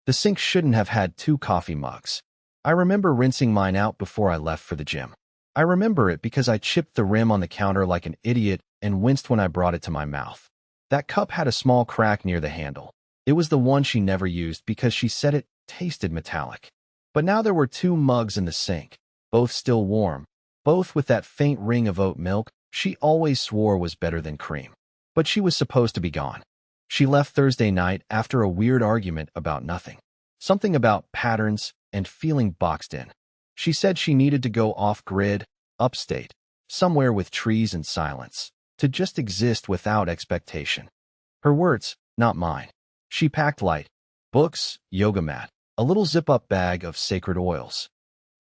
The sink shouldn't have had two coffee mugs. I remember rinsing mine out before I left for the gym. I remember it because I chipped the rim on the counter like an idiot and winced when I brought it to my mouth. That cup had a small crack near the handle. It was the one she never used because she said it tasted metallic. But now there were two mugs in the sink, both still warm, both with that faint ring of oat milk she always swore was better than cream. But she was supposed to be gone. She left Thursday night after a weird argument about nothing. Something about patterns and feeling boxed in. She said she needed to go off-grid, upstate, somewhere with trees and silence, to just exist without expectation. Her words, not mine. She packed light. Books, yoga mat, a little zip-up bag of sacred oils.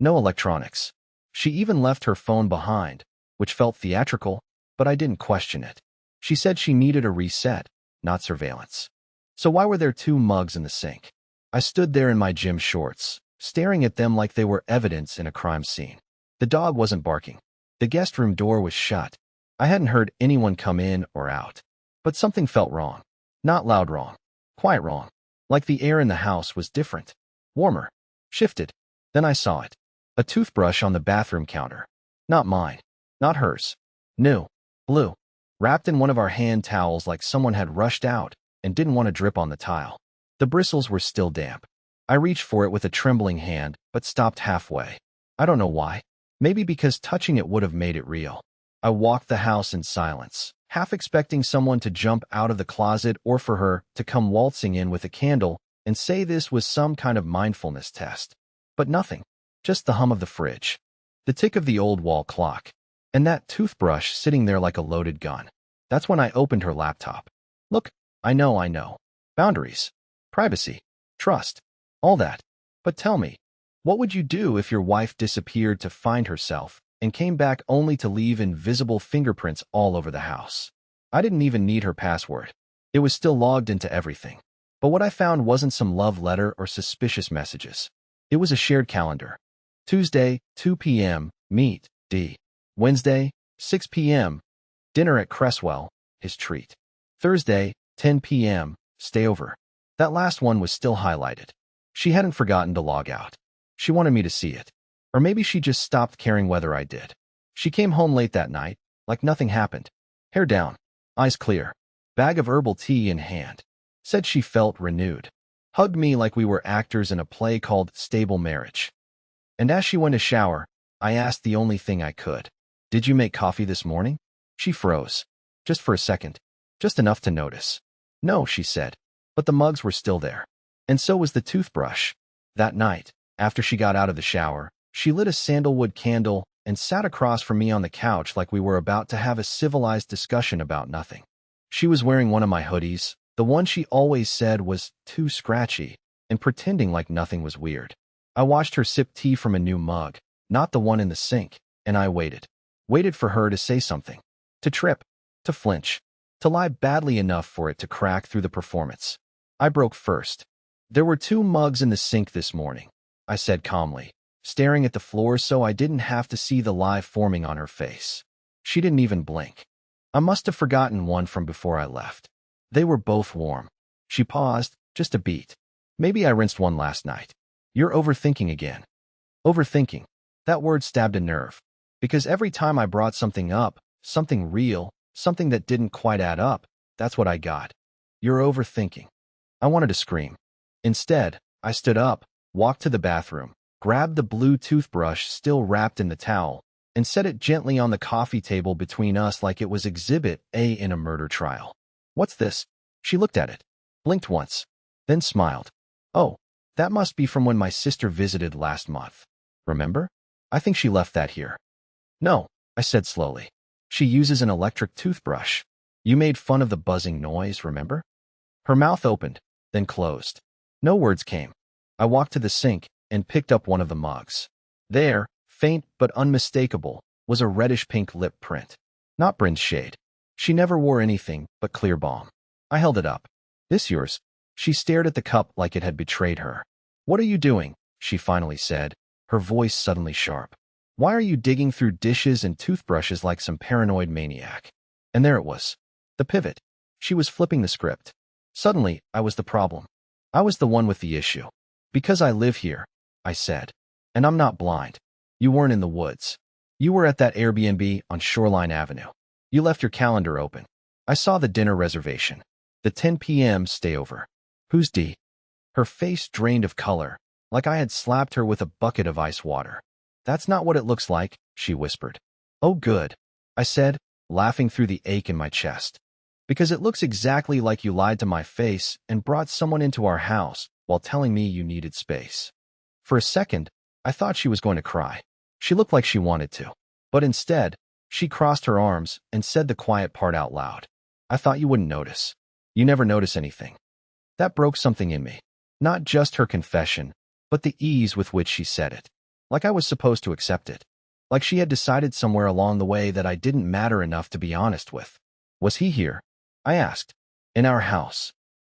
No electronics. She even left her phone behind, which felt theatrical, but I didn't question it. She said she needed a reset, not surveillance. So why were there two mugs in the sink? I stood there in my gym shorts, staring at them like they were evidence in a crime scene. The dog wasn't barking. The guest room door was shut. I hadn't heard anyone come in or out. But something felt wrong. Not loud wrong. Quiet wrong. Like the air in the house was different. Warmer. Shifted. Then I saw it. A toothbrush on the bathroom counter. Not mine. Not hers. New. Blue. Wrapped in one of our hand towels like someone had rushed out and didn't want to drip on the tile. The bristles were still damp. I reached for it with a trembling hand, but stopped halfway. I don't know why. Maybe because touching it would have made it real. I walked the house in silence, half expecting someone to jump out of the closet or for her to come waltzing in with a candle and say this was some kind of mindfulness test. But nothing. Just the hum of the fridge. The tick of the old wall clock. And that toothbrush sitting there like a loaded gun. That's when I opened her laptop. Look, I know. Boundaries. Privacy. Trust. All that. But tell me, what would you do if your wife disappeared to find herself and came back only to leave invisible fingerprints all over the house? I didn't even need her password. It was still logged into everything. But what I found wasn't some love letter or suspicious messages. It was a shared calendar. Tuesday, 2 p.m., meet, D. Wednesday, 6 p.m., dinner at Cresswell, his treat. Thursday, 10 p.m., stay over. That last one was still highlighted. She hadn't forgotten to log out. She wanted me to see it. Or maybe she just stopped caring whether I did. She came home late that night, like nothing happened. Hair down, eyes clear, bag of herbal tea in hand. Said she felt renewed. Hugged me like we were actors in a play called Stable Marriage. And as she went to shower, I asked the only thing I could. Did you make coffee this morning? She froze. Just for a second. Just enough to notice. No, she said. But the mugs were still there. And so was the toothbrush. That night, after she got out of the shower, she lit a sandalwood candle and sat across from me on the couch like we were about to have a civilized discussion about nothing. She was wearing one of my hoodies, the one she always said was too scratchy, and pretending like nothing was weird. I watched her sip tea from a new mug, not the one in the sink, and I waited. Waited for her to say something. To trip. To flinch. To lie badly enough for it to crack through the performance. I broke first. There were two mugs in the sink this morning, I said calmly, staring at the floor so I didn't have to see the lie forming on her face. She didn't even blink. I must have forgotten one from before I left. They were both warm. She paused, just a beat. Maybe I rinsed one last night. You're overthinking again. Overthinking. That word stabbed a nerve. Because every time I brought something up, something real, something that didn't quite add up, that's what I got. You're overthinking. I wanted to scream. Instead, I stood up, walked to the bathroom, grabbed the blue toothbrush still wrapped in the towel, and set it gently on the coffee table between us like it was Exhibit A in a murder trial. What's this? She looked at it, blinked once, then smiled. Oh, that must be from when my sister visited last month. Remember? I think she left that here. No, I said slowly. She uses an electric toothbrush. You made fun of the buzzing noise, remember? Her mouth opened, then closed. No words came. I walked to the sink and picked up one of the mugs. There, faint but unmistakable, was a reddish-pink lip print. Not Bryn's shade. She never wore anything but clear balm. I held it up. This yours? She stared at the cup like it had betrayed her. What are you doing? She finally said, her voice suddenly sharp. Why are you digging through dishes and toothbrushes like some paranoid maniac? And there it was. The pivot. She was flipping the script. Suddenly, I was the problem. I was the one with the issue. Because I live here, I said. And I'm not blind. You weren't in the woods. You were at that Airbnb on Shoreline Avenue. You left your calendar open. I saw the dinner reservation. The 10 p.m. stayover. Who's D? Her face drained of color, like I had slapped her with a bucket of ice water. That's not what it looks like, she whispered. Oh, good, I said, laughing through the ache in my chest. Because it looks exactly like you lied to my face and brought someone into our house while telling me you needed space. For a second, I thought she was going to cry. She looked like she wanted to. But instead, she crossed her arms and said the quiet part out loud. I thought you wouldn't notice. You never notice anything. That broke something in me. Not just her confession, but the ease with which she said it. Like I was supposed to accept it. Like she had decided somewhere along the way that I didn't matter enough to be honest with. Was he here? I asked. In our house.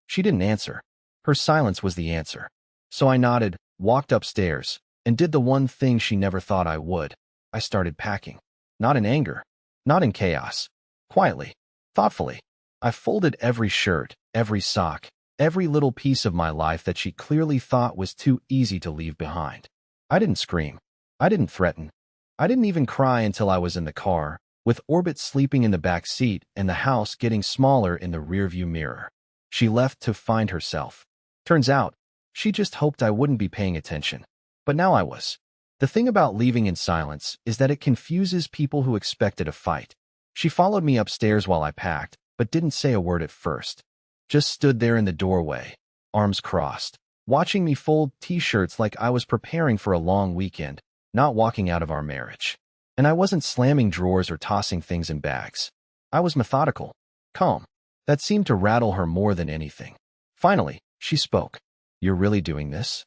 She didn't answer. Her silence was the answer. So I nodded, walked upstairs, and did the one thing she never thought I would. I started packing. Not in anger. Not in chaos. Quietly. Thoughtfully. I folded every shirt, every sock, every little piece of my life that she clearly thought was too easy to leave behind. I didn't scream. I didn't threaten. I didn't even cry until I was in the car, with Orbit sleeping in the back seat and the house getting smaller in the rearview mirror. She left to find herself. Turns out, she just hoped I wouldn't be paying attention. But now I was. The thing about leaving in silence is that it confuses people who expected a fight. She followed me upstairs while I packed, but didn't say a word at first. Just stood there in the doorway, arms crossed, watching me fold t-shirts like I was preparing for a long weekend, not walking out of our marriage. And I wasn't slamming drawers or tossing things in bags. I was methodical, calm. That seemed to rattle her more than anything. Finally, she spoke. You're really doing this?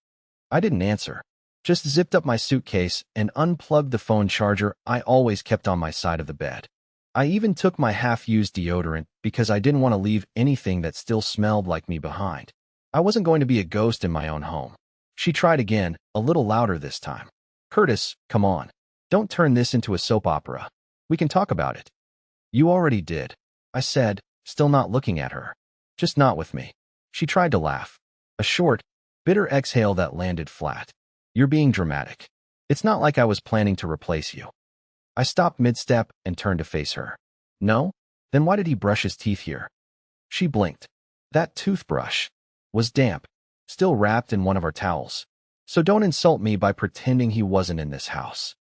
I didn't answer. Just zipped up my suitcase and unplugged the phone charger I always kept on my side of the bed. I even took my half-used deodorant because I didn't want to leave anything that still smelled like me behind. I wasn't going to be a ghost in my own home. She tried again, a little louder this time. Curtis, come on. Don't turn this into a soap opera. We can talk about it. You already did, I said, still not looking at her. Just not with me. She tried to laugh. A short, bitter exhale that landed flat. You're being dramatic. It's not like I was planning to replace you. I stopped mid-step and turned to face her. No? Then why did he brush his teeth here? She blinked. That toothbrush was damp, still wrapped in one of our towels. So don't insult me by pretending he wasn't in this house.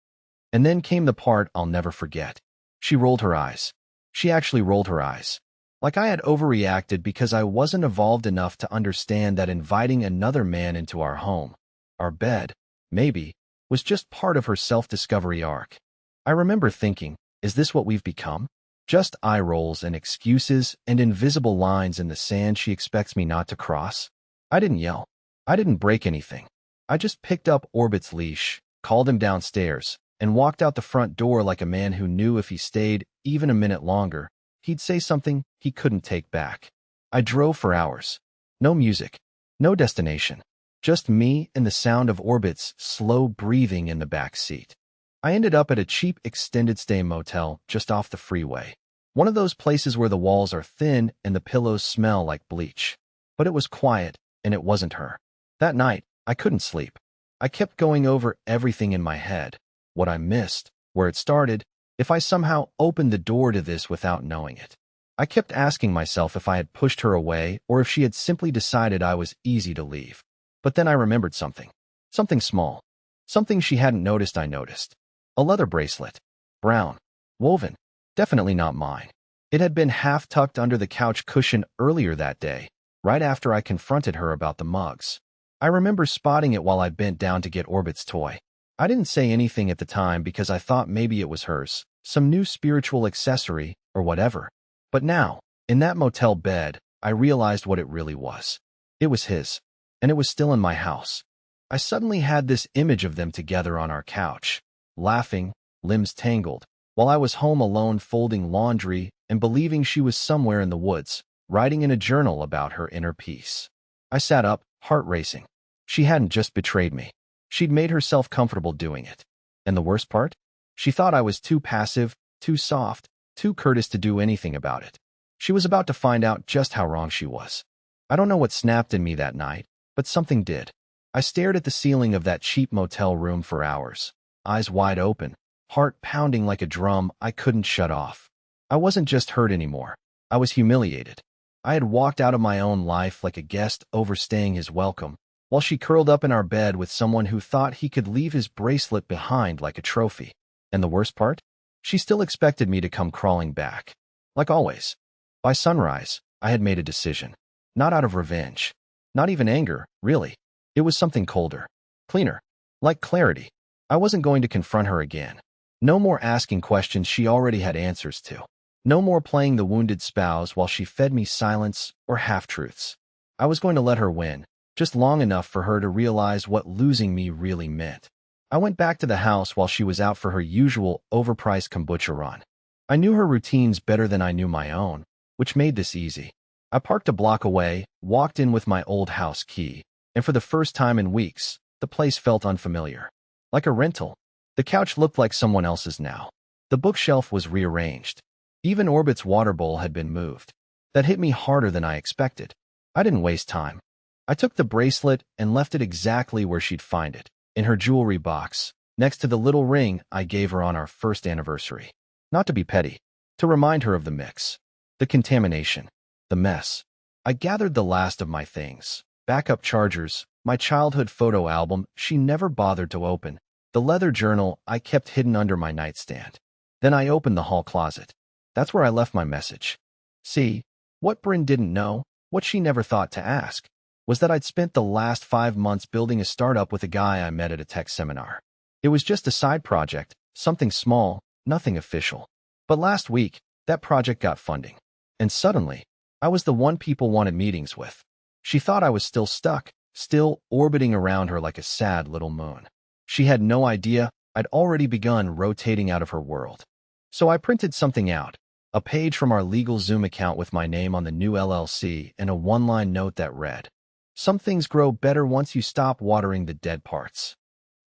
And then came the part I'll never forget. She rolled her eyes. She actually rolled her eyes. Like I had overreacted because I wasn't evolved enough to understand that inviting another man into our home, our bed, maybe, was just part of her self-discovery arc. I remember thinking, is this what we've become? Just eye rolls and excuses and invisible lines in the sand she expects me not to cross? I didn't yell. I didn't break anything. I just picked up Orbit's leash, called him downstairs, and walked out the front door like a man who knew if he stayed even a minute longer, he'd say something he couldn't take back. I drove for hours. No music. No destination. Just me and the sound of Orbit's slow breathing in the back seat. I ended up at a cheap extended-stay motel just off the freeway. One of those places where the walls are thin and the pillows smell like bleach. But it was quiet, and it wasn't her. That night, I couldn't sleep. I kept going over everything in my head. What I missed, where it started, if I somehow opened the door to this without knowing it. I kept asking myself if I had pushed her away or if she had simply decided I was easy to leave. But then I remembered something. Something small. Something she hadn't noticed I noticed. A leather bracelet. Brown. Woven. Definitely not mine. It had been half tucked under the couch cushion earlier that day, right after I confronted her about the mugs. I remember spotting it while I bent down to get Orbit's toy. I didn't say anything at the time because I thought maybe it was hers, some new spiritual accessory, or whatever. But now, in that motel bed, I realized what it really was. It was his, and it was still in my house. I suddenly had this image of them together on our couch, laughing, limbs tangled, while I was home alone folding laundry and believing she was somewhere in the woods, writing in a journal about her inner peace. I sat up, heart racing. She hadn't just betrayed me. She'd made herself comfortable doing it. And the worst part? She thought I was too passive, too soft, too Curtis to do anything about it. She was about to find out just how wrong she was. I don't know what snapped in me that night, But something did. I stared at the ceiling of that cheap motel room for hours, eyes wide open, heart pounding like a drum I couldn't shut off. I wasn't just hurt anymore. I was humiliated. I had walked out of my own life like a guest overstaying his welcome, while she curled up in our bed with someone who thought he could leave his bracelet behind like a trophy. And the worst part? She still expected me to come crawling back. Like always. By sunrise, I had made a decision. Not out of revenge. Not even anger, really. It was something colder. Cleaner. Like clarity. I wasn't going to confront her again. No more asking questions she already had answers to. No more playing the wounded spouse while she fed me silence or half-truths. I was going to let her win, just long enough for her to realize what losing me really meant. I went back to the house while she was out for her usual overpriced kombucha run. I knew her routines better than I knew my own, which made this easy. I parked a block away, walked in with my old house key, and for the first time in weeks, the place felt unfamiliar. Like a rental. The couch looked like someone else's now. The bookshelf was rearranged. Even Orbit's water bowl had been moved. That hit me harder than I expected. I didn't waste time. I took the bracelet and left it exactly where she'd find it, in her jewelry box, next to the little ring I gave her on our first anniversary. Not to be petty, to remind her of the mix, the contamination, the mess. I gathered the last of my things, backup chargers, my childhood photo album she never bothered to open, the leather journal I kept hidden under my nightstand. Then I opened the hall closet. That's where I left my message. See, what Bryn didn't know, what she never thought to ask, was that I'd spent the last 5 months building a startup with a guy I met at a tech seminar. It was just a side project, something small, nothing official. But last week, that project got funding. And suddenly, I was the one people wanted meetings with. She thought I was still stuck, still orbiting around her like a sad little moon. She had no idea I'd already begun rotating out of her world. So I printed something out, a page from our legal Zoom account with my name on the new LLC and a one-line note that read, "Some things grow better once you stop watering the dead parts."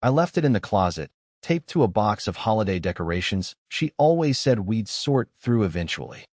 I left it in the closet, taped to a box of holiday decorations she always said we'd sort through eventually.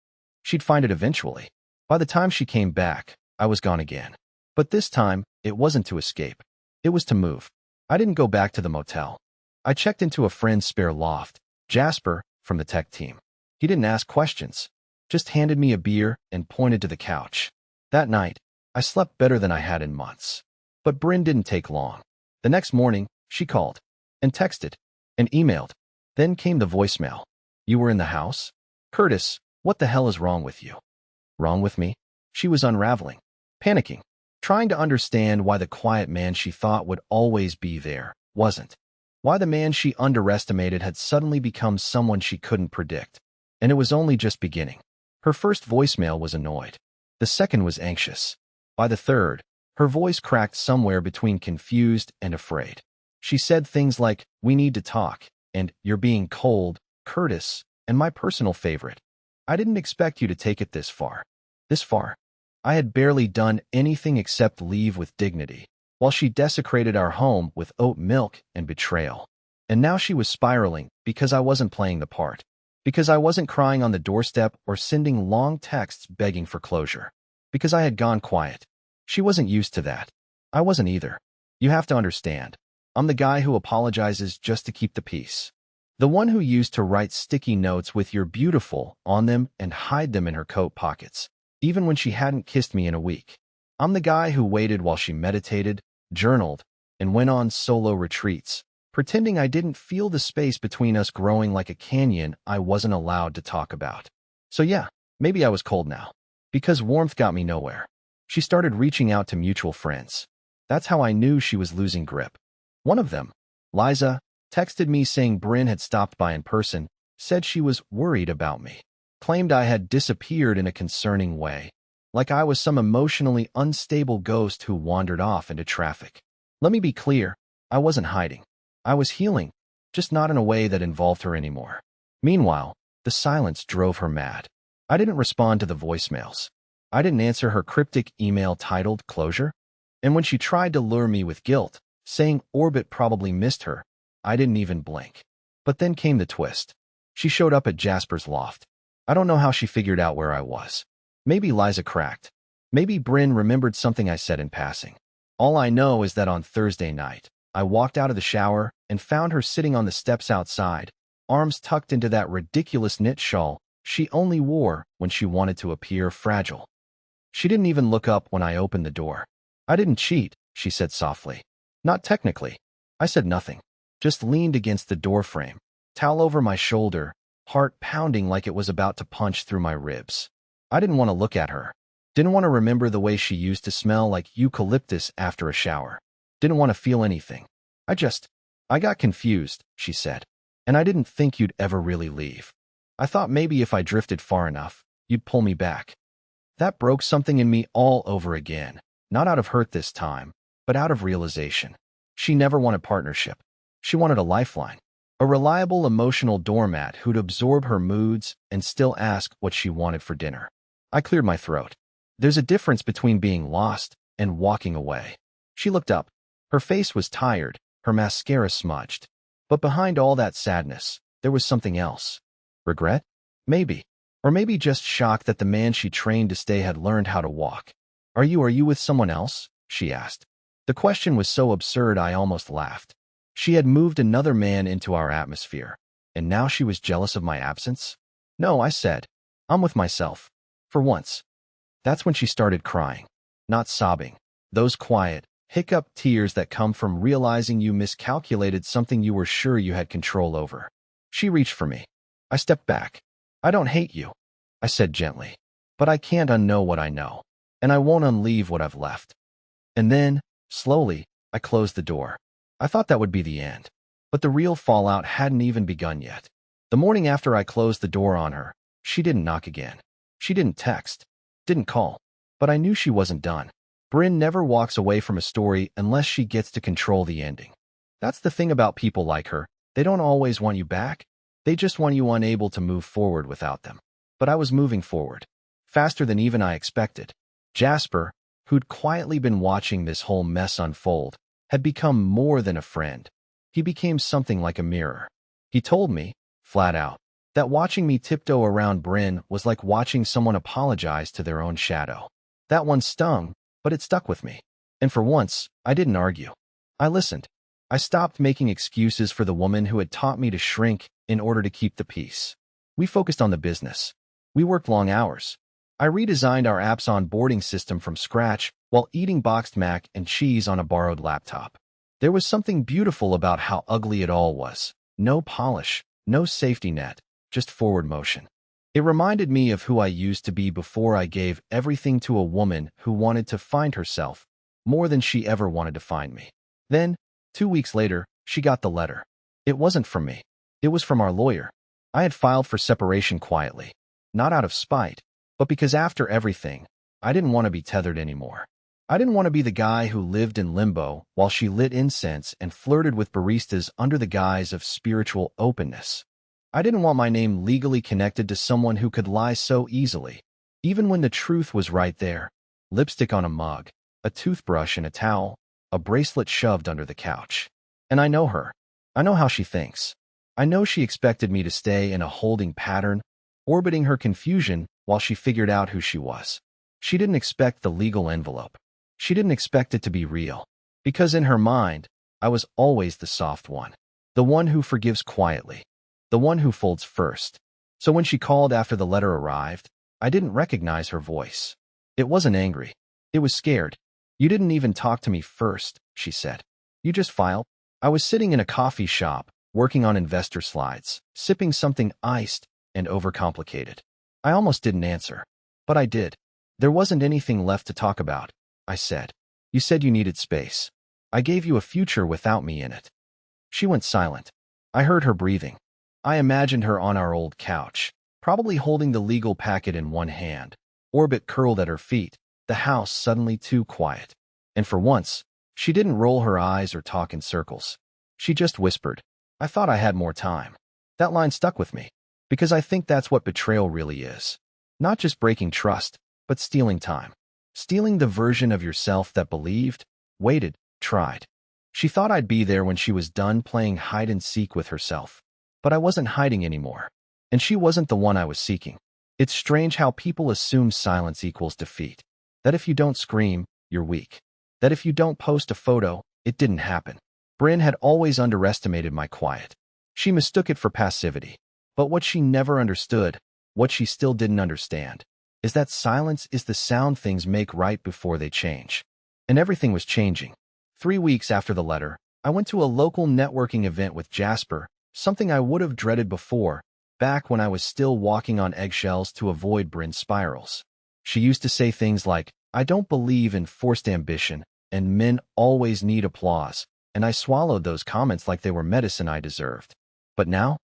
She'd find it eventually. By the time she came back, I was gone again. But this time, it wasn't to escape. It was to move. I didn't go back to the motel. I checked into a friend's spare loft, Jasper, from the tech team. He didn't ask questions, just handed me a beer and pointed to the couch. That night, I slept better than I had in months. But Bryn didn't take long. The next morning, she called, and texted, and emailed. Then came the voicemail. "You were in the house? Curtis, what the hell is wrong with you?" Wrong with me? She was unraveling, panicking, trying to understand why the quiet man she thought would always be there wasn't. Why the man she underestimated had suddenly become someone she couldn't predict. And it was only just beginning. Her first voicemail was annoyed. The second was anxious. By the third, her voice cracked somewhere between confused and afraid. She said things like, "We need to talk," and "You're being cold, Curtis," and my personal favorite, "I didn't expect you to take it this far." This far? I had barely done anything except leave with dignity, while she desecrated our home with oat milk and betrayal. And now she was spiraling because I wasn't playing the part. Because I wasn't crying on the doorstep or sending long texts begging for closure. Because I had gone quiet. She wasn't used to that. I wasn't either. You have to understand. I'm the guy who apologizes just to keep the peace. The one who used to write sticky notes with "You're beautiful" on them and hide them in her coat pockets, even when she hadn't kissed me in a week. I'm the guy who waited while she meditated, journaled, and went on solo retreats, pretending I didn't feel the space between us growing like a canyon I wasn't allowed to talk about. So yeah, maybe I was cold now. Because warmth got me nowhere. She started reaching out to mutual friends. That's how I knew she was losing grip. One of them, Liza, texted me saying Bryn had stopped by in person, said she was worried about me, claimed I had disappeared in a concerning way, like I was some emotionally unstable ghost who wandered off into traffic. Let me be clear, I wasn't hiding. I was healing, just not in a way that involved her anymore. Meanwhile, the silence drove her mad. I didn't respond to the voicemails. I didn't answer her cryptic email titled "Closure." And when she tried to lure me with guilt, saying Orbit probably missed her, I didn't even blink. But then came the twist. She showed up at Jasper's loft. I don't know how she figured out where I was. Maybe Liza cracked. Maybe Bryn remembered something I said in passing. All I know is that on Thursday night, I walked out of the shower and found her sitting on the steps outside, arms tucked into that ridiculous knit shawl she only wore when she wanted to appear fragile. She didn't even look up when I opened the door. "I didn't cheat," she said softly. "Not technically." I said nothing, just leaned against the doorframe, towel over my shoulder, heart pounding like it was about to punch through my ribs. I didn't want to look at her. Didn't want to remember the way she used to smell like eucalyptus after a shower. Didn't want to feel anything. I got confused," she said. "And I didn't think you'd ever really leave. I thought maybe if I drifted far enough, you'd pull me back." That broke something in me all over again, not out of hurt this time, but out of realization. She never wanted partnership. She wanted a lifeline, a reliable emotional doormat who'd absorb her moods and still ask what she wanted for dinner. I cleared my throat. There's a difference between being lost and walking away. She looked up. Her face was tired, her mascara smudged. But behind all that sadness, there was something else. Regret? Maybe. Or maybe just shock that the man she trained to stay had learned how to walk. Are you with someone else?" she asked. The question was so absurd I almost laughed. She had moved another man into our atmosphere, and now she was jealous of my absence? "No," I said. "I'm with myself. For once." That's when she started crying. Not sobbing. Those quiet, hiccup tears that come from realizing you miscalculated something you were sure you had control over. She reached for me. I stepped back. "I don't hate you," I said gently. "But I can't unknow what I know, and I won't unleave what I've left." And then, slowly, I closed the door. I thought that would be the end. But the real fallout hadn't even begun yet. The morning after I closed the door on her, she didn't knock again. She didn't text. Didn't call. But I knew she wasn't done. Bryn never walks away from a story unless she gets to control the ending. That's the thing about people like her. They don't always want you back. They just want you unable to move forward without them. But I was moving forward. Faster than even I expected. Jasper, who'd quietly been watching this whole mess unfold, had become more than a friend. He became something like a mirror. He told me, flat out, that watching me tiptoe around Bryn was like watching someone apologize to their own shadow. That one stung, but it stuck with me. And for once, I didn't argue. I listened. I stopped making excuses for the woman who had taught me to shrink in order to keep the peace. We focused on the business. We worked long hours. I redesigned our app's onboarding system from scratch while eating boxed mac and cheese on a borrowed laptop. There was something beautiful about how ugly it all was. No polish, no safety net, just forward motion. It reminded me of who I used to be before I gave everything to a woman who wanted to find herself more than she ever wanted to find me. Then, 2 weeks later, she got the letter. It wasn't from me. It was from our lawyer. I had filed for separation quietly, not out of spite, but because after everything, I didn't want to be tethered anymore. I didn't want to be the guy who lived in limbo while she lit incense and flirted with baristas under the guise of spiritual openness. I didn't want my name legally connected to someone who could lie so easily, even when the truth was right there. Lipstick on a mug, a toothbrush in a towel, a bracelet shoved under the couch. And I know her. I know how she thinks. I know she expected me to stay in a holding pattern, orbiting her confusion while she figured out who she was. She didn't expect the legal envelope. She didn't expect it to be real. Because in her mind, I was always the soft one. The one who forgives quietly. The one who folds first. So when she called after the letter arrived, I didn't recognize her voice. It wasn't angry. It was scared. "You didn't even talk to me first," she said. "You just filed." I was sitting in a coffee shop, working on investor slides, sipping something iced and overcomplicated. I almost didn't answer. But I did. "There wasn't anything left to talk about," I said. "You said you needed space. I gave you a future without me in it." She went silent. I heard her breathing. I imagined her on our old couch, probably holding the legal packet in one hand, orbit curled at her feet, the house suddenly too quiet. And for once, she didn't roll her eyes or talk in circles. She just whispered, "I thought I had more time." That line stuck with me, because I think that's what betrayal really is. Not just breaking trust, but stealing time. Stealing the version of yourself that believed, waited, tried. She thought I'd be there when she was done playing hide and seek with herself. But I wasn't hiding anymore. And she wasn't the one I was seeking. It's strange how people assume silence equals defeat. That if you don't scream, you're weak. That if you don't post a photo, it didn't happen. Bryn had always underestimated my quiet. She mistook it for passivity. But what she never understood, what she still didn't understand, is that silence is the sound things make right before they change. And everything was changing. 3 weeks after the letter, I went to a local networking event with Jasper, something I would have dreaded before, back when I was still walking on eggshells to avoid Bryn's spirals. She used to say things like, "I don't believe in forced ambition, and men always need applause," and I swallowed those comments like they were medicine I deserved. But now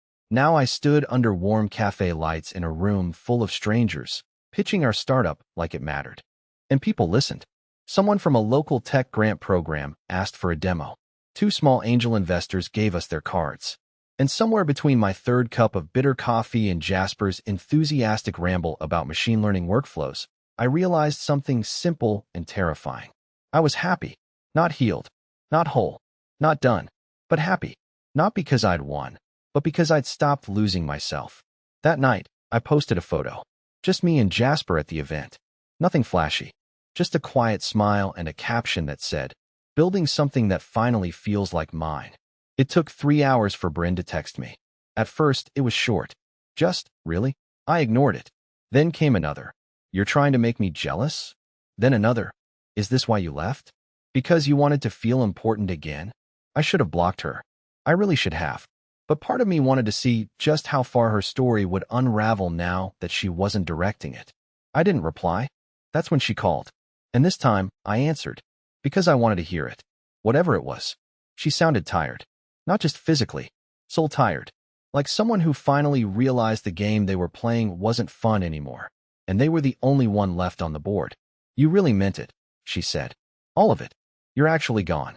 I stood under warm cafe lights in a room full of strangers, pitching our startup like it mattered. And people listened. Someone from a local tech grant program asked for a demo. 2 small angel investors gave us their cards. And somewhere between my third cup of bitter coffee and Jasper's enthusiastic ramble about machine learning workflows, I realized something simple and terrifying. I was happy. Not healed. Not whole. Not done. But happy. Not because I'd won, but because I'd stopped losing myself. That night, I posted a photo. Just me and Jasper at the event. Nothing flashy. Just a quiet smile and a caption that said, "Building something that finally feels like mine." It took 3 hours for Bryn to text me. At first, it was short. Just, "Really?" I ignored it. Then came another. "You're trying to make me jealous?" Then another. "Is this why you left? Because you wanted to feel important again?" I should have blocked her. I really should have. But part of me wanted to see just how far her story would unravel now that she wasn't directing it. I didn't reply. That's when she called. And this time, I answered. Because I wanted to hear it. Whatever it was. She sounded tired. Not just physically. Soul tired. Like someone who finally realized the game they were playing wasn't fun anymore. And they were the only one left on the board. "You really meant it," she said. "All of it. You're actually gone."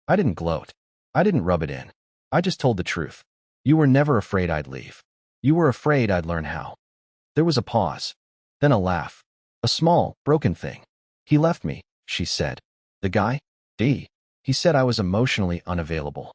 I didn't gloat. I didn't rub it in. I just told the truth. You were never afraid I'd leave. You were afraid I'd learn how. There was a pause. Then a laugh. "A small, broken thing. He left me," she said. "The guy? D. He said I was emotionally unavailable."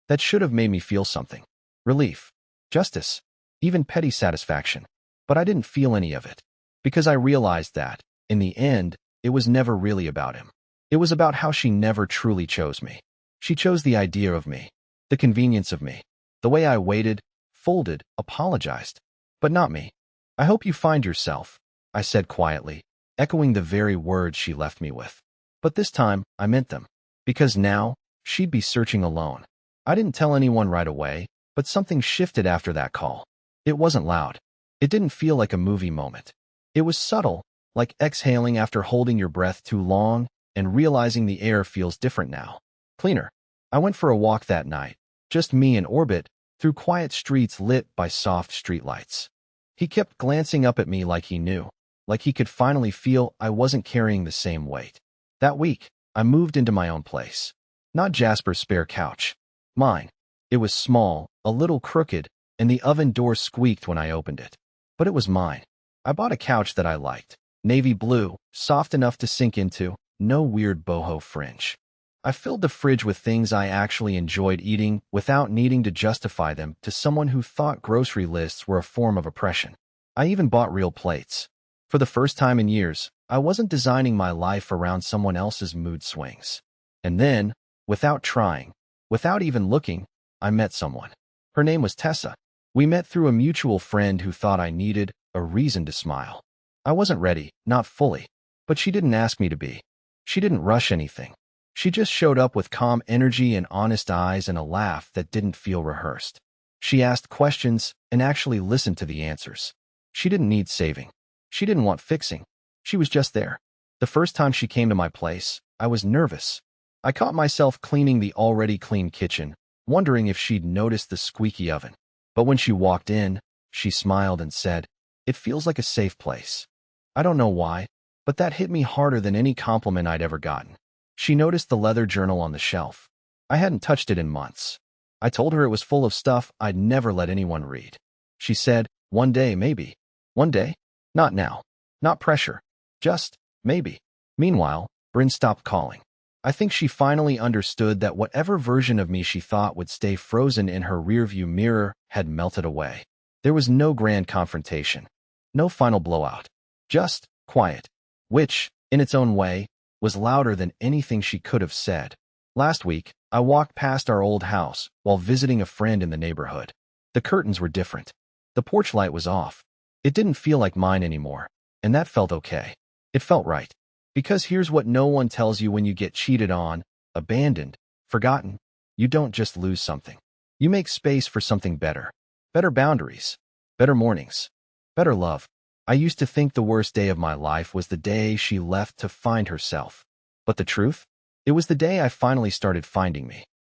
That should have made me feel something. Relief. Justice. Even petty satisfaction. But I didn't feel any of it. Because I realized that, in the end, it was never really about him. It was about how she never truly chose me. She chose the idea of me. The convenience of me. The way I waited, folded, apologized. But not me. "I hope you find yourself," I said quietly, echoing the very words she left me with. But this time, I meant them. Because now, she'd be searching alone. I didn't tell anyone right away, but something shifted after that call. It wasn't loud. It didn't feel like a movie moment. It was subtle, like exhaling after holding your breath too long and realizing the air feels different now. Cleaner. I went for a walk that night, just me and Orbit, through quiet streets lit by soft streetlights. He kept glancing up at me like he knew, like he could finally feel I wasn't carrying the same weight. That week, I moved into my own place. Not Jasper's spare couch. Mine. It was small, a little crooked, and the oven door squeaked when I opened it. But it was mine. I bought a couch that I liked. Navy blue, soft enough to sink into, no weird boho fringe. I filled the fridge with things I actually enjoyed eating without needing to justify them to someone who thought grocery lists were a form of oppression. I even bought real plates. For the first time in years, I wasn't designing my life around someone else's mood swings. And then, without trying, without even looking, I met someone. Her name was Tessa. We met through a mutual friend who thought I needed a reason to smile. I wasn't ready, not fully, but she didn't ask me to be. She didn't rush anything. She just showed up with calm energy and honest eyes and a laugh that didn't feel rehearsed. She asked questions and actually listened to the answers. She didn't need saving. She didn't want fixing. She was just there. The first time she came to my place, I was nervous. I caught myself cleaning the already clean kitchen, wondering if she'd noticed the squeaky oven. But when she walked in, she smiled and said, "It feels like a safe place." I don't know why, but that hit me harder than any compliment I'd ever gotten. She noticed the leather journal on the shelf. I hadn't touched it in months. I told her it was full of stuff I'd never let anyone read. She said, "One day, maybe." One day? Not now. Not pressure. Just, maybe. Meanwhile, Bryn stopped calling. I think she finally understood that whatever version of me she thought would stay frozen in her rearview mirror had melted away. There was no grand confrontation. No final blowout. Just quiet. Which, in its own way, was was louder than anything she could have said. Last week, I walked past our old house while visiting a friend in the neighborhood. The curtains were different. The porch light was off. It didn't feel like mine anymore, and that felt okay. It felt right. Because here's what no one tells you when you get cheated on, abandoned, forgotten. You don't just lose something. You make space for something better. Better boundaries. Better mornings. Better love. I used to think the worst day of my life was the day she left to find herself. But the truth? It was the day I finally started finding me.